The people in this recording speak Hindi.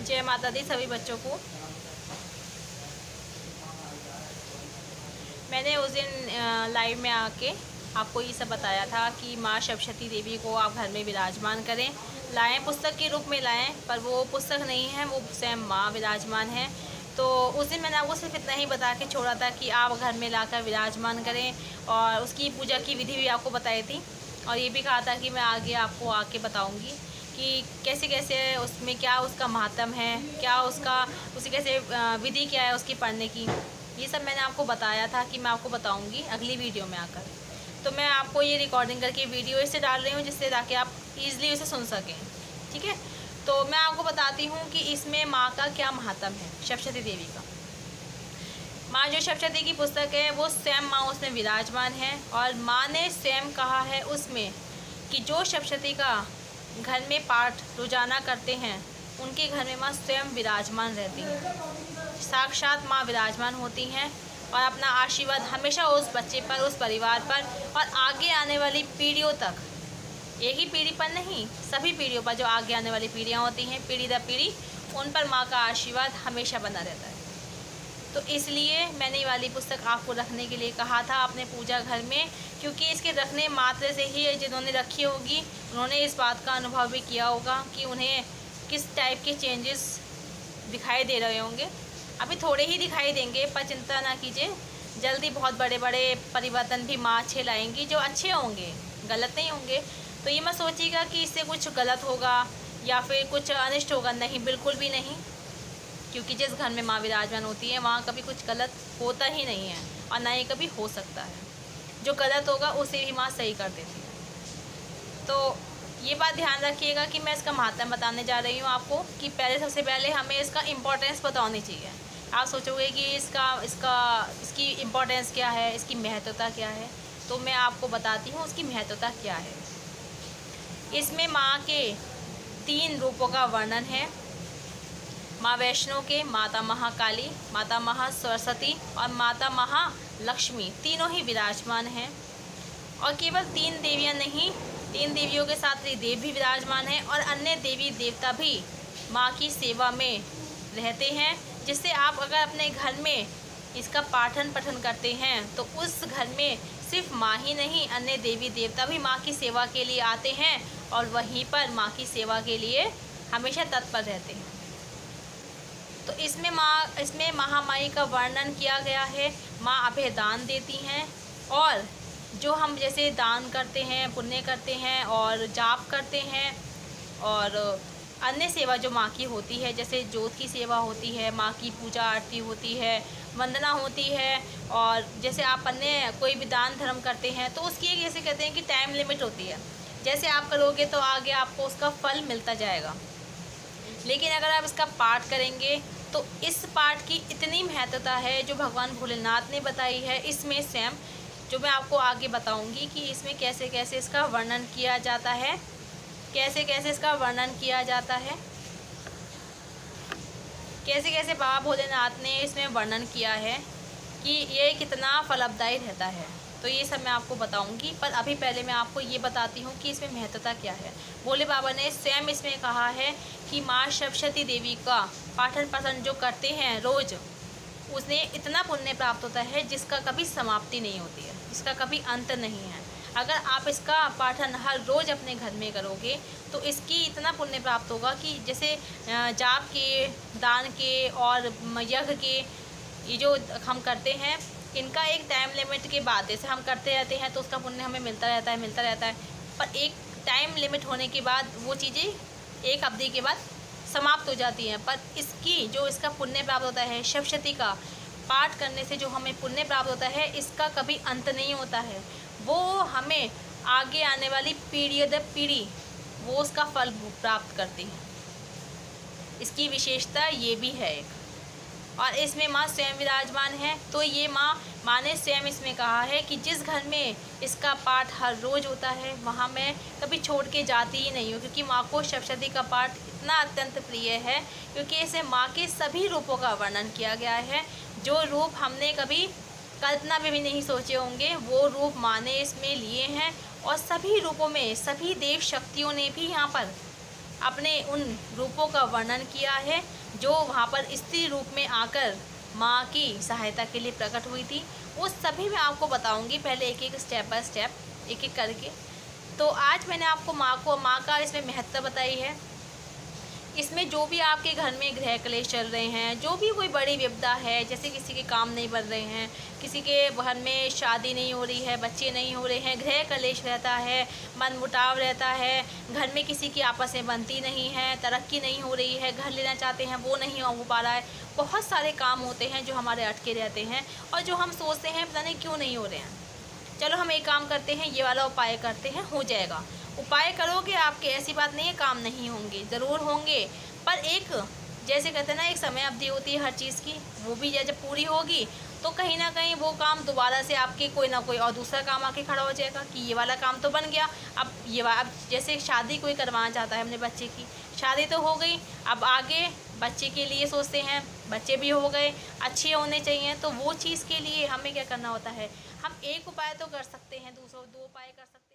जय माता दी सभी बच्चों को। मैंने उस दिन लाइव में आके आपको ये सब बताया था कि माँ सप्तशती देवी को आप घर में विराजमान करें, लाएं, पुस्तक के रूप में लाएं, पर वो पुस्तक नहीं है, वो स्वयं माँ विराजमान है। तो उस दिन मैंने आपको सिर्फ इतना ही बता के छोड़ा था कि आप घर में लाकर विराजमान करें, और उसकी पूजा की विधि भी आपको बताई थी, और ये भी कहा था कि मैं आगे आपको आके बताऊँगी कि कैसे कैसे उसमें क्या उसका महत्व है, क्या उसी कैसे विधि क्या है उसकी पढ़ने की। ये सब मैंने आपको बताया था कि मैं आपको बताऊंगी अगली वीडियो में आकर। तो मैं आपको ये रिकॉर्डिंग करके वीडियो इससे डाल रही हूँ जिससे ताकि आप ईज़िली उसे सुन सकें, ठीक है। तो मैं आपको बताती हूँ कि इसमें माँ का क्या महत्व है, सप्तशती देवी का। माँ जो सप्तशती की पुस्तक है वो स्वयं माँ उसमें विराजमान है, और माँ ने स्वयं कहा है उसमें कि जो सप्तशती का घर में पाठ रोजाना करते हैं उनके घर में माँ स्वयं विराजमान रहती हैं, साक्षात माँ विराजमान होती हैं, और अपना आशीर्वाद हमेशा उस बच्चे पर, उस परिवार पर और आगे आने वाली पीढ़ियों तक, एक ही पीढ़ी पर नहीं, सभी पीढ़ियों पर जो आगे आने वाली पीढ़ियाँ होती हैं, पीढ़ी दर पीढ़ी, उन पर माँ का आशीर्वाद हमेशा बना रहता है। तो इसलिए मैंने ये वाली पुस्तक आपको रखने के लिए कहा था अपने पूजा घर में, क्योंकि इसके रखने मात्र से ही जिन्होंने रखी होगी उन्होंने इस बात का अनुभव भी किया होगा कि उन्हें किस टाइप के चेंजेस दिखाई दे रहे होंगे। अभी थोड़े ही दिखाई देंगे, पर चिंता ना कीजिए, जल्दी बहुत बड़े बड़े परिवर्तन भी माँ अच्छे लाएंगी, जो अच्छे होंगे, गलत नहीं होंगे। तो ये मत सोचिएगा कि इससे कुछ गलत होगा या फिर कुछ अनिष्ट होगा, नहीं, बिल्कुल भी नहीं, क्योंकि जिस घर में माँ विराजमान होती है वहाँ कभी कुछ गलत होता ही नहीं है, और ना ही कभी हो सकता है। जो गलत होगा उसे भी माँ सही कर देती है। तो ये बात ध्यान रखिएगा कि मैं इसका महत्व बताने जा रही हूँ आपको, कि सबसे पहले हमें इसका इम्पोर्टेंस पता होनी चाहिए। आप सोचोगे कि इसकी इम्पोर्टेंस क्या है, इसकी महत्वता क्या है, तो मैं आपको बताती हूँ उसकी महत्वता क्या है। इसमें माँ के 3 रूपों का वर्णन है। माँ वैष्णो के माता महाकाली, माता महासरस्वती और माता महालक्ष्मी, तीनों ही विराजमान हैं। और केवल 3 देवियाँ नहीं, 3 देवियों के साथ त्रिदेव भी विराजमान हैं, और अन्य देवी देवता भी माँ की सेवा में रहते हैं। जिससे आप अगर अपने घर में इसका पाठन पठन करते हैं तो उस घर में सिर्फ माँ ही नहीं, अन्य देवी देवता भी माँ की सेवा के लिए आते हैं, और वहीं पर माँ की सेवा के लिए हमेशा तत्पर रहते हैं। तो इसमें महामाई का वर्णन किया गया है। माँ अभय दान देती हैं, और जो हम जैसे दान करते हैं, पुण्य करते हैं और जाप करते हैं, और अन्य सेवा जो माँ की होती है, जैसे ज्योत की सेवा होती है, माँ की पूजा आरती होती है, वंदना होती है, और जैसे आप अन्य कोई भी दान धर्म करते हैं तो उसकी एक, जैसे कहते हैं कि टाइम लिमिट होती है, जैसे आप करोगे तो आगे आपको उसका फल मिलता जाएगा। लेकिन अगर आप इसका पाठ करेंगे तो इस पाठ की इतनी महत्वता है जो भगवान भोलेनाथ ने बताई है इसमें स्वयं, जो मैं आपको आगे बताऊंगी कि इसमें कैसे कैसे इसका वर्णन किया जाता है, कैसे कैसे इसका वर्णन किया जाता है, कैसे कैसे बाबा भोलेनाथ ने इसमें वर्णन किया है कि ये कितना फलदायी रहता है। तो ये सब मैं आपको बताऊंगी, पर अभी पहले मैं आपको ये बताती हूँ कि इसमें महत्वता क्या है। भोले बाबा ने स्वयं इसमें कहा है कि माँ सप्तशती देवी का पाठन पठन जो करते हैं रोज़, उसने इतना पुण्य प्राप्त होता है जिसका कभी समाप्ति नहीं होती है, जिसका कभी अंत नहीं है। अगर आप इसका पाठन हर रोज़ अपने घर में करोगे तो इसकी इतना पुण्य प्राप्त होगा कि जैसे जाप के, दान के और यज्ञ के, ये जो हम करते हैं इनका एक टाइम लिमिट के बाद, जैसे हम करते रहते हैं तो उसका पुण्य हमें मिलता रहता है, पर एक टाइम लिमिट होने के बाद वो चीज़ें एक अवधि के बाद समाप्त हो जाती हैं। पर इसका पुण्य प्राप्त होता है, सप्तशती का पाठ करने से जो हमें पुण्य प्राप्त होता है, इसका कभी अंत नहीं होता है। वो हमें आगे आने वाली पीढ़ी दर पीढ़ी वो उसका फल प्राप्त करती है। इसकी विशेषता ये भी है एक। और इसमें माँ स्वयं विराजमान है। तो ये माँ ने स्वयं इसमें कहा है कि जिस घर में इसका पाठ हर रोज़ होता है वहाँ मैं कभी छोड़ के जाती ही नहीं हूँ, क्योंकि माँ को सप्तशती का पाठ इतना अत्यंत प्रिय है, क्योंकि इसे माँ के सभी रूपों का वर्णन किया गया है। जो रूप हमने कभी कल्पना में भी नहीं सोचे होंगे वो रूप माँ ने इसमें लिए हैं, और सभी रूपों में सभी देव शक्तियों ने भी यहाँ पर अपने उन रूपों का वर्णन किया है जो वहाँ पर स्त्री रूप में आकर माँ की सहायता के लिए प्रकट हुई थी। वो सभी मैं आपको बताऊंगी, पहले एक एक स्टेप बाय स्टेप एक एक करके। तो आज मैंने आपको माँ का इसमें महत्व बताई है। इसमें जो भी आपके घर में गृह क्लेश चल रहे हैं, जो भी कोई बड़ी विपदा है, जैसे किसी के काम नहीं बन रहे हैं, किसी के घर में शादी नहीं हो रही है, बच्चे नहीं हो रहे हैं, गृह क्लेश रहता है, मनमुटाव रहता है, घर में किसी की आपस में बनती नहीं है, तरक्की नहीं हो रही है, घर लेना चाहते हैं वो नहीं हो पा रहा है, बहुत सारे काम होते हैं जो हमारे अटके रहते हैं और जो हम सोचते हैं पता नहीं क्यों नहीं हो रहे हैं। चलो हम एक काम करते हैं, ये वाला उपाय करते हैं, हो जाएगा। उपाय करोगे आपके, ऐसी बात नहीं है काम नहीं होंगे, ज़रूर होंगे, पर एक जैसे कहते हैं ना एक समय अवधि होती है हर चीज़ की, वो भी जब पूरी होगी तो कहीं ना कहीं वो काम दोबारा से आपके कोई ना कोई और दूसरा काम आके खड़ा हो जाएगा कि ये वाला काम तो बन गया। अब जैसे शादी कोई करवाना चाहता है अपने बच्चे की, शादी तो हो गई, अब आगे बच्चे के लिए सोचते हैं, बच्चे भी हो गए, अच्छे होने चाहिए, तो वो चीज़ के लिए हमें क्या करना होता है, हम एक उपाय तो कर सकते हैं, दूसरा दो उपाय कर सकते हैं।